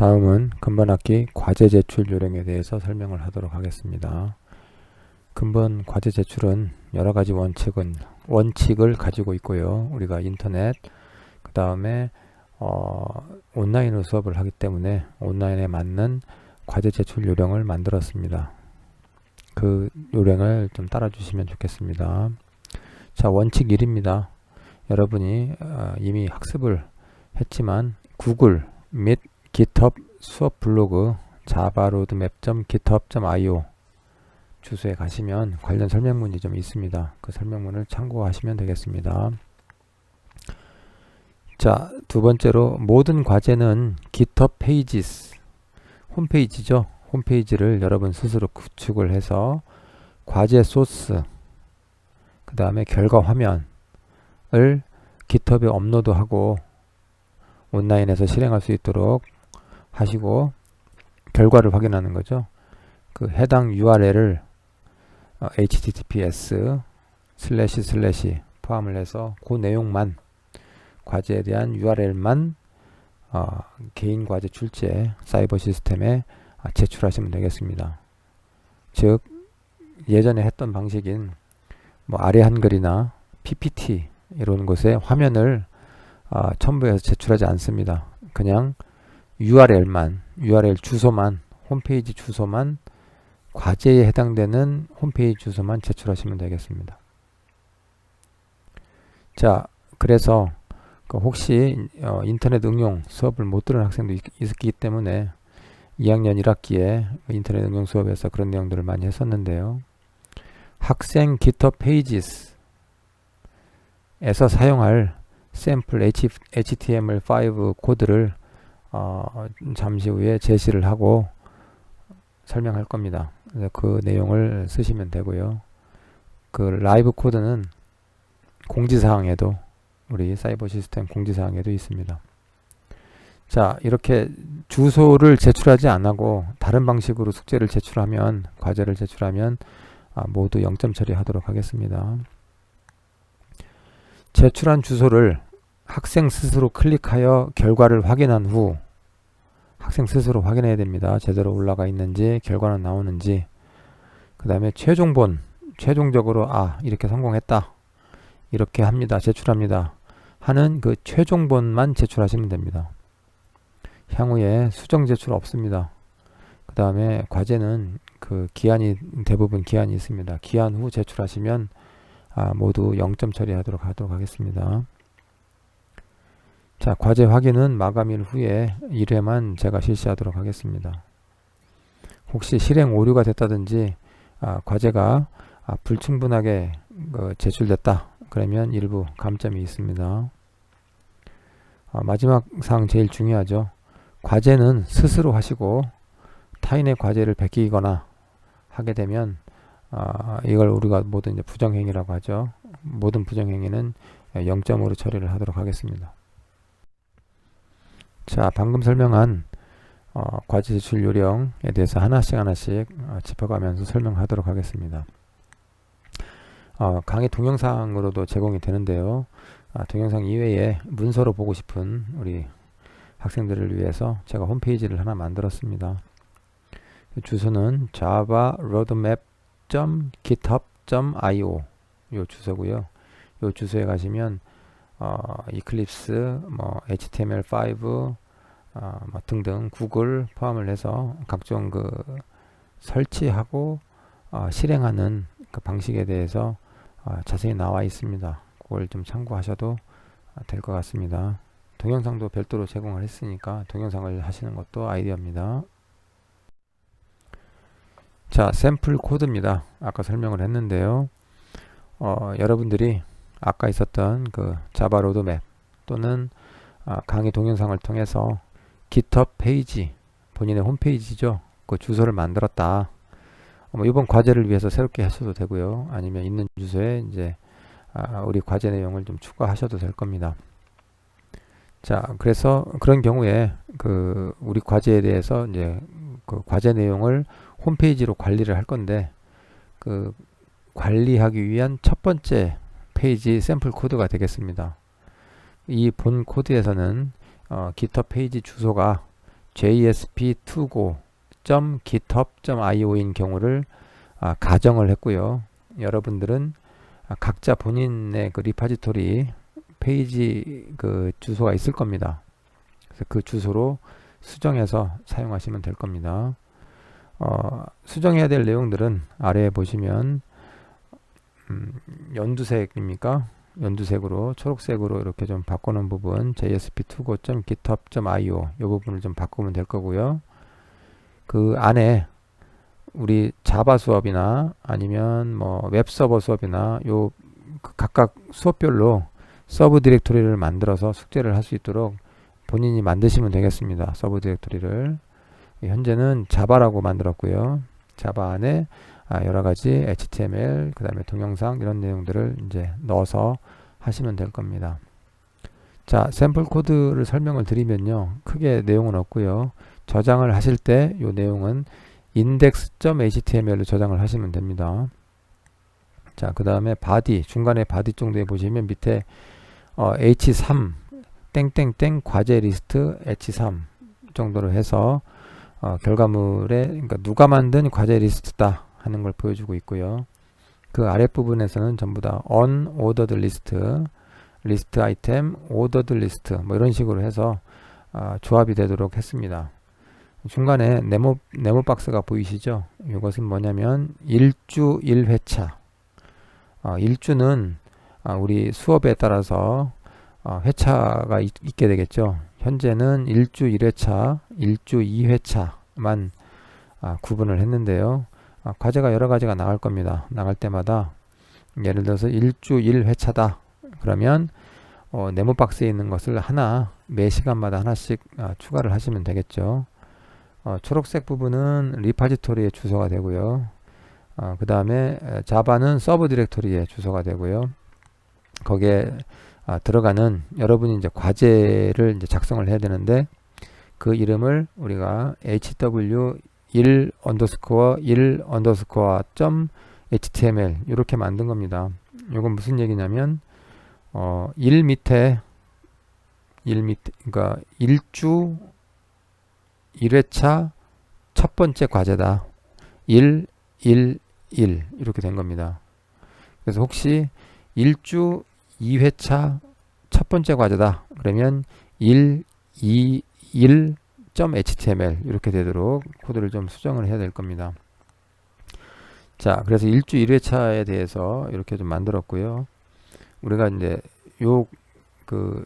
다음은 근본 학기 과제 제출 요령에 대해서 설명을 하도록 하겠습니다. 근본 과제 제출은 여러 가지 원칙을 가지고 있고요. 우리가 인터넷, 그 다음에 온라인으로 수업을 하기 때문에 온라인에 맞는 과제 제출 요령을 만들었습니다. 그 요령을 좀 따라 주시면 좋겠습니다. 자, 원칙 1입니다. 여러분이 이미 학습을 했지만 구글 및 GitHub 수업 블로그 javaroadmap.github.io 주소에 가시면 관련 설명문이 좀 있습니다. 그 설명문을 참고하시면 되겠습니다. 자, 두 번째로 모든 과제는 GitHub Pages 홈페이지죠. 홈페이지를 여러분 스스로 구축을 해서 과제 소스 그 다음에 결과 화면을 GitHub에 업로드하고 온라인에서 실행할 수 있도록 하시고 결과를 확인하는 거죠. 그 해당 URL을 https / 포함을 해서 그 내용만 과제에 대한 URL만 개인 과제 출제 사이버 시스템에 제출하시면 되겠습니다. 즉 예전에 했던 방식인 아래 한글이나 PPT 이런 곳에 화면을 첨부해서 제출하지 않습니다. 그냥 URL 주소만 홈페이지 주소만 과제에 해당되는 홈페이지 주소만 제출하시면 되겠습니다. 자, 그래서 혹시 인터넷 응용 수업을 못 들은 학생도 있기 때문에 2학년 1학기에 인터넷 응용 수업에서 그런 내용들을 많이 했었는데요. 학생 GitHub Pages 에서 사용할 샘플 HTML5 코드를 잠시 후에 제시를 하고 설명할 겁니다. 그 내용을 쓰시면 되고요. 그 라이브 코드는 공지사항에도 우리 사이버 시스템 공지사항에도 있습니다. 자, 이렇게 주소를 제출하지 않고 다른 방식으로 숙제를 제출하면 과제를 제출하면 모두 0점 처리하도록 하겠습니다. 제출한 주소를 학생 스스로 클릭하여 결과를 확인한 후 학생 스스로 확인해야 됩니다. 제대로 올라가 있는지 결과는 나오는지 그 다음에 최종적으로 이렇게 성공했다 이렇게 합니다. 제출합니다 하는 그 최종본만 제출하시면 됩니다. 향후에 수정 제출 없습니다. 그 다음에 과제는 그 대부분 기한이 있습니다. 기한 후 제출하시면 모두 0점 처리하도록 하겠습니다. 자, 과제 확인은 마감일 후에 1회만 제가 실시하도록 하겠습니다. 혹시 실행 오류가 됐다든지 과제가 불충분하게 제출됐다 그러면 일부 감점이 있습니다. 마지막 사항 제일 중요하죠. 과제는 스스로 하시고 타인의 과제를 베끼거나 하게 되면 이걸 우리가 모두 이제 부정행위라고 하죠. 모든 부정행위는 0점으로 처리를 하도록 하겠습니다. 자, 방금 설명한 과제 제출 요령에 대해서 하나씩 짚어가면서 설명하도록 하겠습니다. 강의 동영상으로도 제공이 되는데요. 동영상 이외에 문서로 보고 싶은 우리 학생들을 위해서 제가 홈페이지를 하나 만들었습니다. 주소는 javaroadmap.github.io 요 주소고요. 요 주소에 가시면 이클립스, HTML5 등등 구글 포함을 해서 각종 설치하고 실행하는 그 방식에 대해서 자세히 나와 있습니다. 그걸 좀 참고하셔도 될 것 같습니다. 동영상도 별도로 제공을 했으니까 동영상을 하시는 것도 아이디어입니다. 자, 샘플 코드입니다. 아까 설명을 했는데요. 여러분들이 아까 있었던 그 자바 로드맵 또는 강의 동영상을 통해서 GitHub 페이지, 본인의 홈페이지죠. 그 주소를 만들었다. 이번 과제를 위해서 새롭게 하셔도 되고요. 아니면 있는 주소에 이제 우리 과제 내용을 좀 추가하셔도 될 겁니다. 자, 그래서 그런 경우에 우리 과제에 대해서 이제 그 과제 내용을 홈페이지로 관리를 할 건데 관리하기 위한 첫 번째 페이지 샘플 코드가 되겠습니다. 이 본 코드에서는 GitHub 페이지 주소가 jsp2go.github.io인 경우를 가정을 했고요. 여러분들은 각자 본인의 그 리파지토리 페이지 그 주소가 있을 겁니다. 그래서 그 주소로 수정해서 사용하시면 될 겁니다. 수정해야 될 내용들은 아래에 보시면 연두색입니까? 연두색으로 초록색으로 이렇게 좀 바꾸는 부분 jsp2go.github.io 이 부분을 좀 바꾸면 될 거고요. 그 안에 우리 자바 수업이나 아니면 뭐 웹서버 수업이나 요 각각 수업별로 서브 디렉토리를 만들어서 숙제를 할 수 있도록 본인이 만드시면 되겠습니다. 서브 디렉토리를 현재는 자바라고 만들었고요. 자바 안에 여러 가지 HTML, 그 다음에 동영상 이런 내용들을 이제 넣어서 하시면 될 겁니다. 자, 샘플 코드를 설명을 드리면요. 크게 내용은 없고요. 저장을 하실 때 이 내용은 index.html로 저장을 하시면 됩니다. 자, 그 다음에 바디, 중간에 바디 정도에 보시면 밑에 h3 땡땡땡 과제 리스트 h3 정도로 해서 결과물에 그러니까 누가 만든 과제 리스트다 하는 걸 보여주고 있고요. 그 아랫부분에서는 전부 다 unordered list, list item, ordered list 뭐 이런 식으로 해서 조합이 되도록 했습니다. 중간에 네모 박스가 보이시죠? 이것은 뭐냐면 1주 1회차. 1주는 우리 수업에 따라서 회차가 있게 되겠죠. 현재는 1주 1회차, 1주 2회차만 구분을 했는데요. 과제가 여러 가지가 나갈 겁니다. 나갈 때마다 예를 들어서 1주 1회차다. 그러면 네모 박스에 있는 것을 하나 매 시간마다 하나씩 추가를 하시면 되겠죠. 초록색 부분은 리파지토리의 주소가 되고요. 그 다음에 자바는 서브 디렉토리의 주소가 되고요. 거기에 들어가는 여러분이 이제 과제를 이제 작성을 해야 되는데 그 이름을 우리가 hw1 언더스코어 1 언더스코어 .html 이렇게 만든 겁니다. 이건 무슨 얘기냐면 1 밑에 그러니까 1주 1회차 첫 번째 과제다. 1 이렇게 된 겁니다. 그래서 혹시 1주 2회차 첫 번째 과제다. 그러면 121.html 이렇게 되도록 코드를 좀 수정을 해야 될 겁니다. 자, 그래서 1주 1회차에 대해서 이렇게 좀 만들었고요. 우리가 이제 그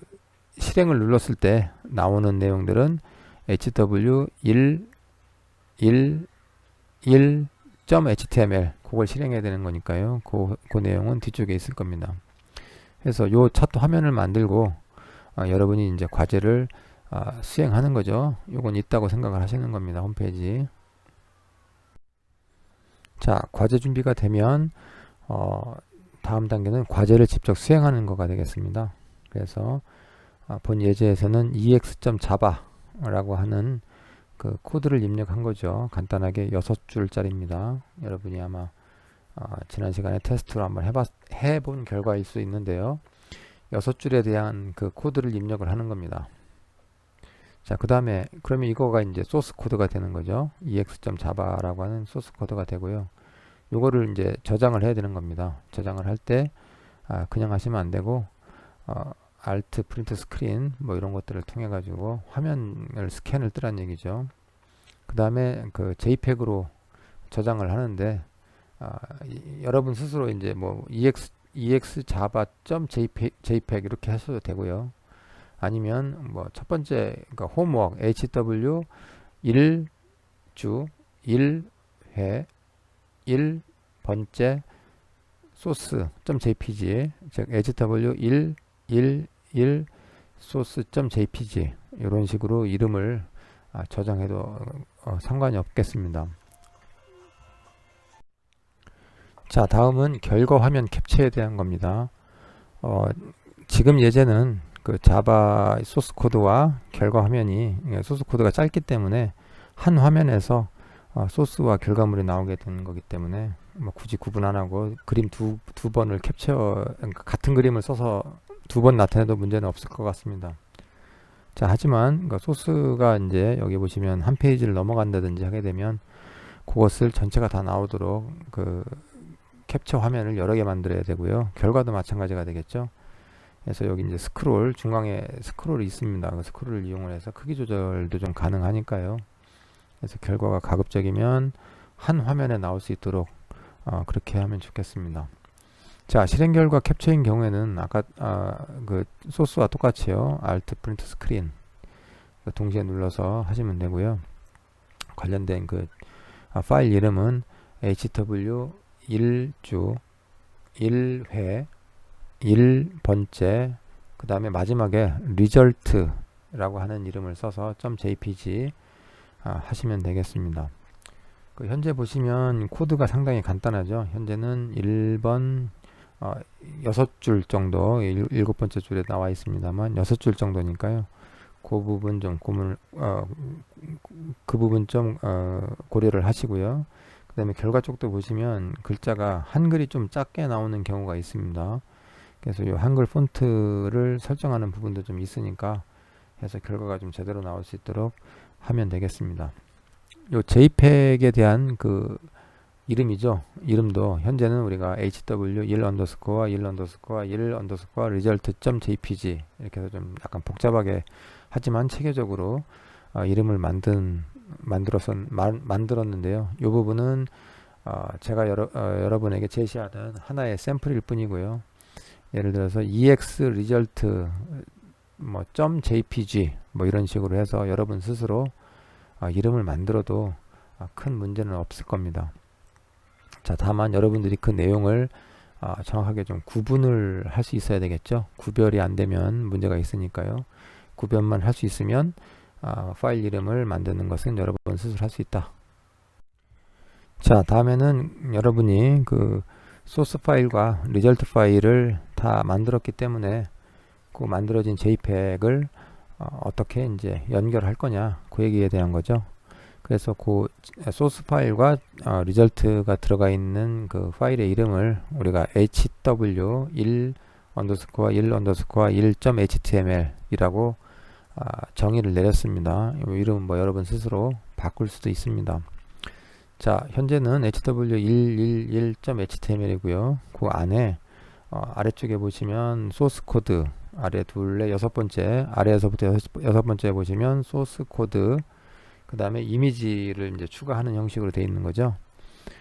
실행을 눌렀을 때 나오는 내용들은 hw111.html 그걸 실행해야 되는 거니까요. 그 내용은 뒤쪽에 있을 겁니다. 그래서 요 차트 화면을 만들고 여러분이 이제 과제를 수행하는 거죠. 요건 있다고 생각을 하시는 겁니다. 홈페이지. 자, 과제 준비가 되면 다음 단계는 과제를 직접 수행하는 거가 되겠습니다. 그래서 본 예제에서는 ex.java 라고 하는 그 코드를 입력한 거죠. 간단하게 6줄짜리입니다. 여러분이 아마 지난 시간에 테스트로 한번 해본 결과일 수 있는데요. 6줄에 대한 그 코드를 입력을 하는 겁니다. 자, 그 다음에 그러면 이거가 이제 소스 코드가 되는 거죠. ex.java라고 하는 소스 코드가 되고요. 요거를 이제 저장을 해야 되는 겁니다. 저장을 할 때 그냥 하시면 안 되고 Alt 프린트 스크린 뭐 이런 것들을 통해 가지고 화면을 스캔을 뜨란 얘기죠. 그 다음에 그 JPEG으로 저장을 하는데 여러분 스스로 이제 뭐 exjava.jpeg 이렇게 하셔도 되고요. 아니면 뭐 첫 번째 그러니까 홈워크 hw 1주 1회 1번째 source.jpg 즉 hw 1 source.jpg 이런 식으로 이름을 저장해도 상관이 없겠습니다. 자, 다음은 결과 화면 캡처에 대한 겁니다. 지금 예제는 그 자바 소스 코드와 결과 화면이 소스 코드가 짧기 때문에 한 화면에서 소스와 결과물이 나오게 되는 거기 때문에 뭐 굳이 구분 안 하고 그림 두 번을 그러니까 같은 그림을 써서 2번 나타내도 문제는 없을 것 같습니다. 자, 하지만 그 소스가 이제 여기 보시면 한 페이지를 넘어간다든지 하게 되면 그것을 전체가 다 나오도록 그 캡처 화면을 여러 개 만들어야 되고요. 결과도 마찬가지가 되겠죠. 그래서 여기 이제 스크롤, 중앙에 스크롤이 있습니다. 그 스크롤을 이용을 해서 크기 조절도 좀 가능하니까요. 그래서 결과가 가급적이면 한 화면에 나올 수 있도록 그렇게 하면 좋겠습니다. 자, 실행 결과 캡처인 경우에는 아까 그 소스와 똑같이요. Alt 프린트 스크린 동시에 눌러서 하시면 되고요. 관련된 그 파일 이름은 hw1주 1회 1번째 그 다음에 마지막에 result라고 하는 이름을 써서 .jpg 하시면 되겠습니다. 그 현재 보시면 코드가 상당히 간단하죠. 현재는 1번 6줄 정도 7번째 줄에 나와 있습니다만 6줄 정도니까요. 그 부분 좀 그 부분 좀 고려를 하시고요. 그 다음에 결과 쪽도 보시면 글자가 한글이 좀 작게 나오는 경우가 있습니다. 그래서 이 한글 폰트를 설정하는 부분도 좀 있으니까 해서 결과가 좀 제대로 나올 수 있도록 하면 되겠습니다. 요 JPEG에 대한 그 이름이죠. 이름도 현재는 우리가 hw1 언더스코어 1 언더스코어 1 언더스코어 result.jpg 이렇게 해서 좀 약간 복잡하게 하지만 체계적으로 이름을 만들었는데요. 이 부분은 제가 여러분에게 제시하는 하나의 샘플일 뿐이고요. 예를 들어서 ex result 뭐 .jpg 뭐 이런 식으로 해서 여러분 스스로 이름을 만들어도 큰 문제는 없을 겁니다. 자, 다만 여러분들이 그 내용을 정확하게 좀 구분을 할 수 있어야 되겠죠. 구별이 안 되면 문제가 있으니까요. 구별만 할 수 있으면 파일 이름을 만드는 것은 여러분 스스로 할 수 있다. 자, 다음에는 여러분이 그 소스 파일과 리절트 파일을 다 만들었기 때문에 그 만들어진 JPEG을 어떻게 이제 연결할 거냐 그 얘기에 대한 거죠. 그래서 그 소스 파일과 리절트가 들어가 있는 그 파일의 이름을 우리가 hw1 언더스코어 1 언더스코어 1.html 이라고 정의를 내렸습니다. 이 이름은 뭐 여러분 스스로 바꿀 수도 있습니다. 자, 현재는 hw111.html이고요. 그 안에 아래쪽에 보시면 소스 코드 아래 둘레 여섯 번째 아래에서부터 여섯 번째 보시면 소스 코드 그 다음에 이미지를 이제 추가하는 형식으로 되어 있는 거죠.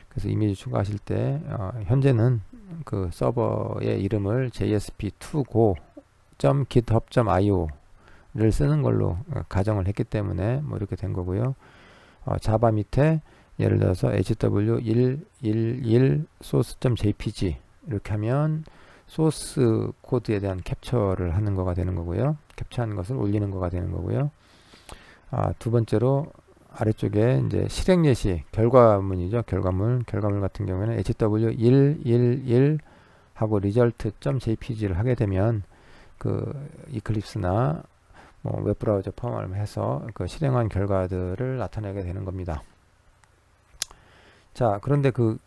그래서 이미지 추가하실 때 현재는 그 서버의 이름을 jsp2go.github.io를 쓰는 걸로 가정을 했기 때문에 뭐 이렇게 된 거고요. 자바 밑에 예를 들어서 hw111 source.jpg 이렇게 하면 소스 코드에 대한 캡처를 하는 거가 되는 거고요. 캡처하는 것을 올리는 거가 되는 거고요. 두 번째로 아래쪽에 이제 실행 예시 결과문이죠. 결과물 같은 경우에는 hw111 하고 result.jpg를 하게 되면 그 이클립스나 뭐 웹브라우저 포함을 해서 그 실행한 결과들을 나타내게 되는 겁니다. 자, 그런데 그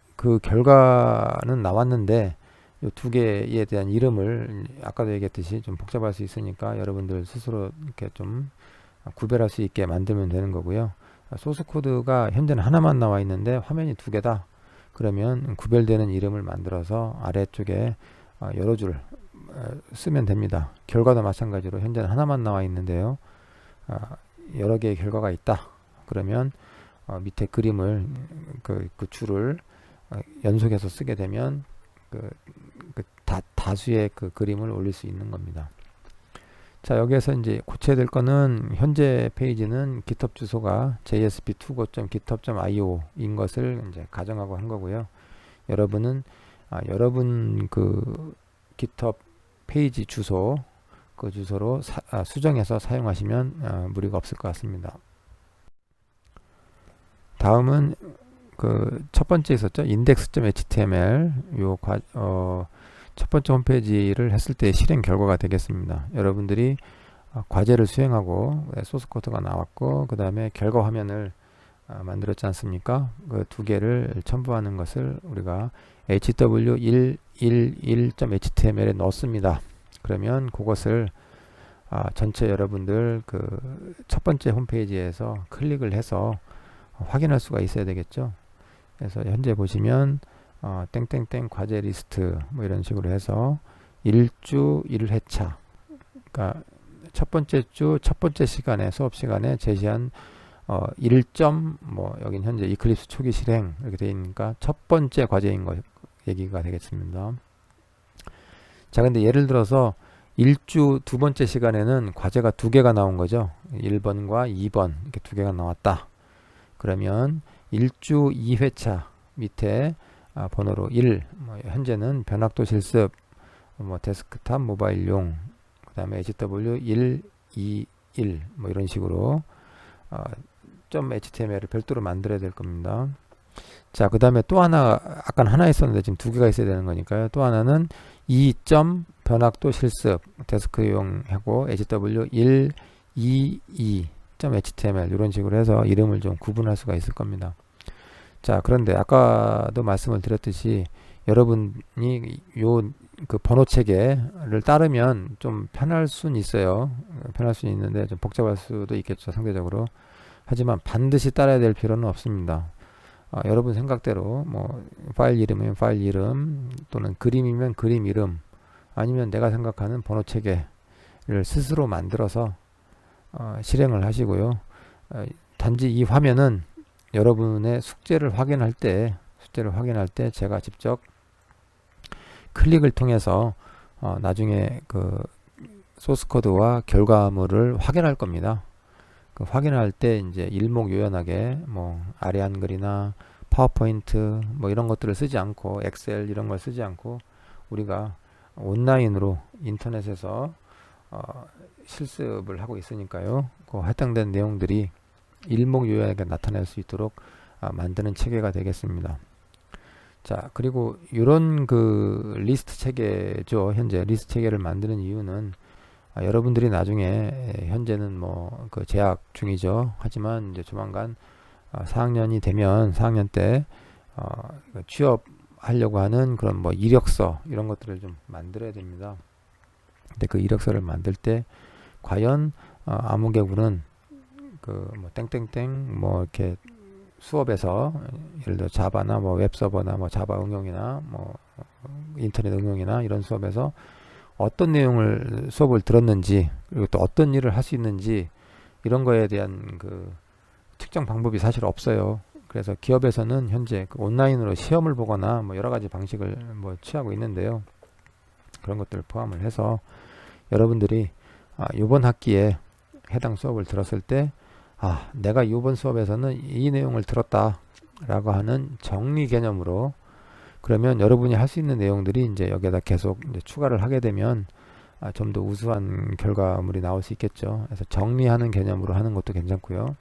결과는 나왔는데 이 두 개에 대한 이름을 아까도 얘기했듯이 좀 복잡할 수 있으니까 여러분들 스스로 이렇게 좀 구별할 수 있게 만들면 되는 거고요. 소스 코드가 현재는 하나만 나와 있는데 화면이 두 개다. 그러면 구별되는 이름을 만들어서 아래쪽에 여러 줄 쓰면 됩니다. 결과도 마찬가지로 현재는 하나만 나와 있는데요. 여러 개의 결과가 있다. 그러면 밑에 그림을 그 줄을 연속해서 쓰게 되면 다수의 그 그림을 올릴 수 있는 겁니다. 자, 여기에서 이제 고쳐야 될 거는 현재 페이지는 GitHub 주소가 jsp2go.github.io 인 것을 이제 가정하고 한 거고요. 여러분은 여러분 그 GitHub 페이지 주소 그 주소로 수정해서 사용하시면 무리가 없을 것 같습니다. 다음은 그 첫 번째 있었죠. index.html 첫 번째 홈페이지를 했을 때 실행 결과가 되겠습니다. 여러분들이 과제를 수행하고 소스 코드가 나왔고 그 다음에 결과 화면을 만들었지 않습니까? 그 두 개를 첨부하는 것을 우리가 hw111.html에 넣습니다. 그러면 그것을 전체 여러분들 그 첫 번째 홈페이지에서 클릭을 해서 확인할 수가 있어야 되겠죠. 그래서 현재 보시면 땡땡땡 과제 리스트 뭐 이런 식으로 해서 1주 1회차, 그러니까 첫 번째 주 첫 번째 시간에 수업 시간에 제시한 1점 뭐 여긴 현재 이클립스 초기 실행 이렇게 되어 있으니까 첫 번째 과제인 거 얘기가 되겠습니다. 자, 근데 예를 들어서 1주 두 번째 시간에는 과제가 두 개가 나온 거죠. 1번과 2번 이렇게 두 개가 나왔다. 그러면 1주 2회차 밑에 번호로 1, 뭐 현재는 변학도 실습, 뭐 데스크탑 모바일용, 그 다음에 HW 1, 2, 1, 뭐 이런 식으로 .html을 별도로 만들어야 될 겁니다. 자, 그 다음에 또 하나, 아까 하나 있었는데 지금 두 개가 있어야 되는 거니까요. 또 하나는 2. 변학도 실습, 데스크용 하고 HW 1, 2, 2. .html 이런 식으로 해서 이름을 좀 구분할 수가 있을 겁니다. 자, 그런데 아까도 말씀을 드렸듯이 여러분이 요 그 번호 체계를 따르면 좀 편할 수는 있어요. 편할 수는 있는데 좀 복잡할 수도 있겠죠, 상대적으로. 하지만 반드시 따라야 될 필요는 없습니다. 여러분 생각대로 뭐 파일 이름이면 파일 이름, 또는 그림이면 그림 이름, 아니면 내가 생각하는 번호 체계를 스스로 만들어서 실행을 하시고요. 단지 이 화면은 여러분의 숙제를 확인할 때 제가 직접 클릭을 통해서 나중에 그 소스 코드와 결과물을 확인할 겁니다. 그 확인할 때 이제 일목요연하게 뭐 아래 한글이나 파워포인트 뭐 이런 것들을 쓰지 않고 엑셀 이런 걸 쓰지 않고 우리가 온라인으로 인터넷에서 실습을 하고 있으니까요. 그 해당된 내용들이 일목요연하게 나타낼 수 있도록 만드는 체계가 되겠습니다. 자, 그리고 이런 그 리스트 체계죠. 현재 리스트 체계를 만드는 이유는 여러분들이 나중에 현재는 뭐 그 재학 중이죠. 하지만 이제 조만간 4학년이 되면 4학년 때 취업하려고 하는 그런 뭐 이력서 이런 것들을 좀 만들어야 됩니다. 근데 그 이력서를 만들 때 과연 아무개군은 그 뭐 땡땡땡 뭐 이렇게 수업에서 예를 들어 자바나 뭐 웹서버나 뭐 자바 응용이나 뭐 인터넷 응용이나 이런 수업에서 어떤 내용을 수업을 들었는지, 그리고 또 어떤 일을 할 수 있는지 이런 거에 대한 그 측정 방법이 사실 없어요. 그래서 기업에서는 현재 그 온라인으로 시험을 보거나 뭐 여러 가지 방식을 뭐 취하고 있는데요. 그런 것들을 포함을 해서 여러분들이 이번 학기에 해당 수업을 들었을 때 내가 이번 수업에서는 이 내용을 들었다 라고 하는 정리 개념으로, 그러면 여러분이 할 수 있는 내용들이 이제 여기에다 계속 이제 추가를 하게 되면 좀 더 우수한 결과물이 나올 수 있겠죠. 그래서 정리하는 개념으로 하는 것도 괜찮고요.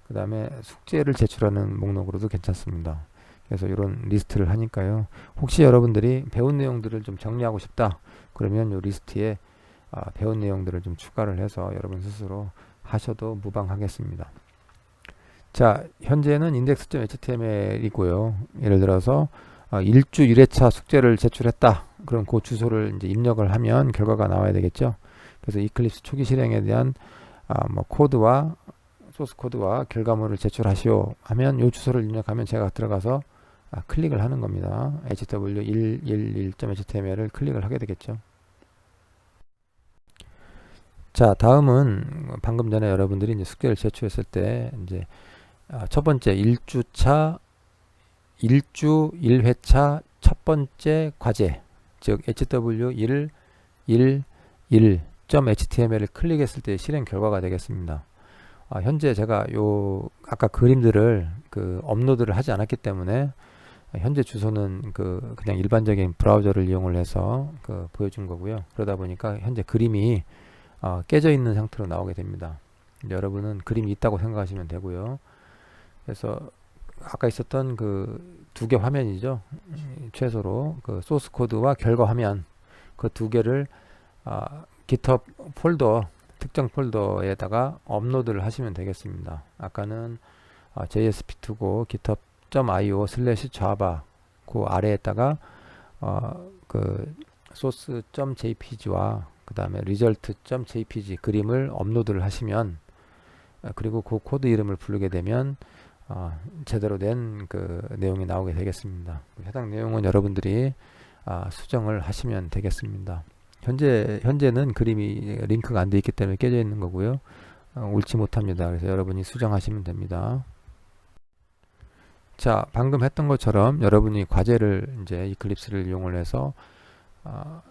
그 다음에 숙제를 제출하는 목록으로도 괜찮습니다. 그래서 이런 리스트를 하니까요. 혹시 여러분들이 배운 내용들을 좀 정리하고 싶다 그러면 이 리스트에 배운 내용들을 좀 추가를 해서 여러분 스스로 하셔도 무방하겠습니다. 자, 현재는 index.html이고요. 예를 들어서 1주 1회차 숙제를 제출했다. 그럼 그 주소를 이제 입력을 하면 결과가 나와야 되겠죠. 그래서 이클립스 초기 실행에 대한 뭐 코드와 소스 코드와 결과물을 제출하시오 하면 이 주소를 입력하면 제가 들어가서 클릭을 하는 겁니다. hw111.html을 클릭을 하게 되겠죠. 자, 다음은 방금 전에 여러분들이 이제 숙제를 제출했을 때 이제 첫 번째 1주 1회차 첫 번째 과제, 즉 hw111.html을 클릭했을 때 실행 결과가 되겠습니다. 현재 제가 아까 그림들을 업로드를 하지 않았기 때문에 현재 주소는 그냥 일반적인 브라우저를 이용을 해서 보여준 거고요. 그러다 보니까 현재 그림이 깨져 있는 상태로 나오게 됩니다. 여러분은 그림이 있다고 생각하시면 되고요. 그래서 아까 있었던 두 개 화면이죠. 최소로 소스 코드와 결과 화면 그 두 개를 GitHub 폴더, 특정 폴더에다가 업로드를 하시면 되겠습니다. 아까는 JSP2고 github.io/java 그 아래에다가 source.jpg와 그 다음에 result.jpg 그림을 업로드를 하시면, 그리고 그 코드 이름을 부르게 되면 제대로 된 그 내용이 나오게 되겠습니다. 해당 내용은 여러분들이 수정을 하시면 되겠습니다. 현재는 그림이 링크가 안 되어 있기 때문에 깨져 있는 거고요. 옳지 못합니다. 그래서 여러분이 수정하시면 됩니다. 자, 방금 했던 것처럼 여러분이 과제를 이제 이클립스를 이용을 해서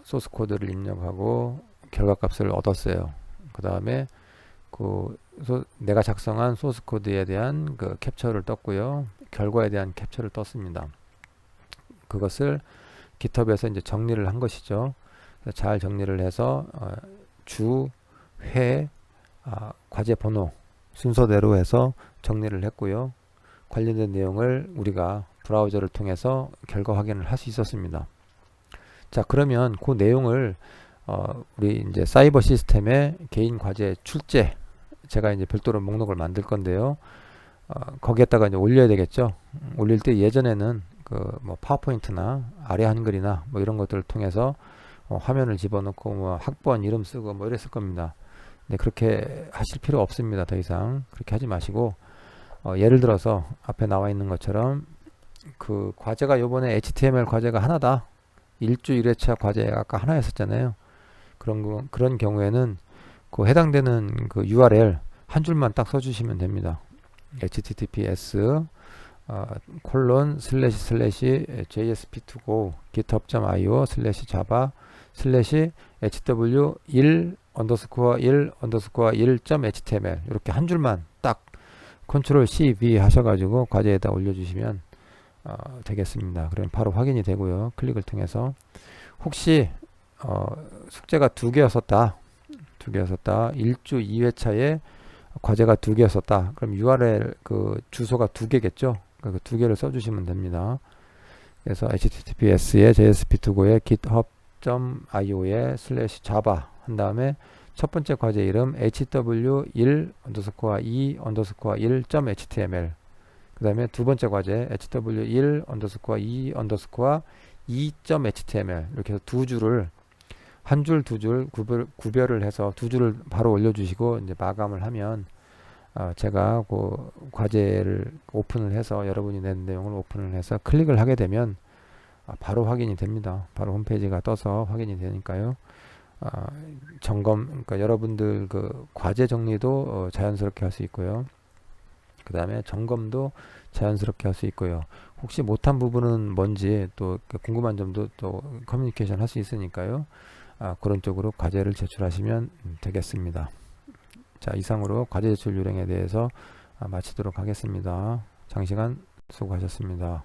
소스 코드를 입력하고 결과값을 얻었어요. 그 다음에 내가 작성한 소스 코드에 대한 그 캡처를 떴고요. 결과에 대한 캡처를 떴습니다. 그것을 GitHub에서 이제 정리를 한 것이죠. 잘 정리를 해서 주, 회, 과제 번호 순서대로 해서 정리를 했고요. 관련된 내용을 우리가 브라우저를 통해서 결과 확인을 할 수 있었습니다. 자, 그러면 그 내용을 우리 이제 사이버 시스템의 개인 과제 출제, 제가 이제 별도로 목록을 만들 건데요. 거기에다가 이제 올려야 되겠죠. 올릴 때 예전에는 그 뭐 파워포인트나 아래 한글이나 뭐 이런 것들을 통해서 화면을 집어넣고 뭐 학번 이름 쓰고 뭐 이랬을 겁니다. 근데 그렇게 하실 필요 없습니다. 더 이상 그렇게 하지 마시고, 예를 들어서 앞에 나와 있는 것처럼 그 과제가 요번에 HTML 과제가 하나다. 1주 1회차 과제가 아까 하나였었잖아요. 그런 경우에는 그 해당되는 그 URL 한 줄만 딱 써주시면 됩니다. https //jsp2go github.io/java hw1_1_1.html 이렇게 한 줄만 딱 컨트롤 C, V 하셔가지고 과제에다 올려주시면 되겠습니다. 그러면 바로 확인이 되고요. 클릭을 통해서 혹시 숙제가 두 개였었다. 1주 2회차에 과제가 두 개였었다. 그럼 URL 그 주소가 두 개겠죠. 그 두 개를 써주시면 됩니다. 그래서 https에 jsp2go에 github.io에 /java 한 다음에 첫 번째 과제 이름 hw1_2_1.html 그 다음에 두 번째 과제 hw1_2_2.html 이렇게 해서 두 줄을 한 줄, 두 줄 구별을 해서 두 줄을 바로 올려주시고 이제 마감을 하면 제가 그 과제를 오픈을 해서 여러분이 낸 내용을 오픈을 해서 클릭을 하게 되면 바로 확인이 됩니다. 바로 홈페이지가 떠서 확인이 되니까요. 그러니까 여러분들 그 과제 정리도 자연스럽게 할 수 있고요. 그 다음에 점검도 자연스럽게 할 수 있고요. 혹시 못한 부분은 뭔지 또 궁금한 점도 또 커뮤니케이션 할 수 있으니까요. 그런 쪽으로 과제를 제출하시면 되겠습니다. 자, 이상으로 과제 제출 요령에 대해서 마치도록 하겠습니다. 장시간 수고하셨습니다.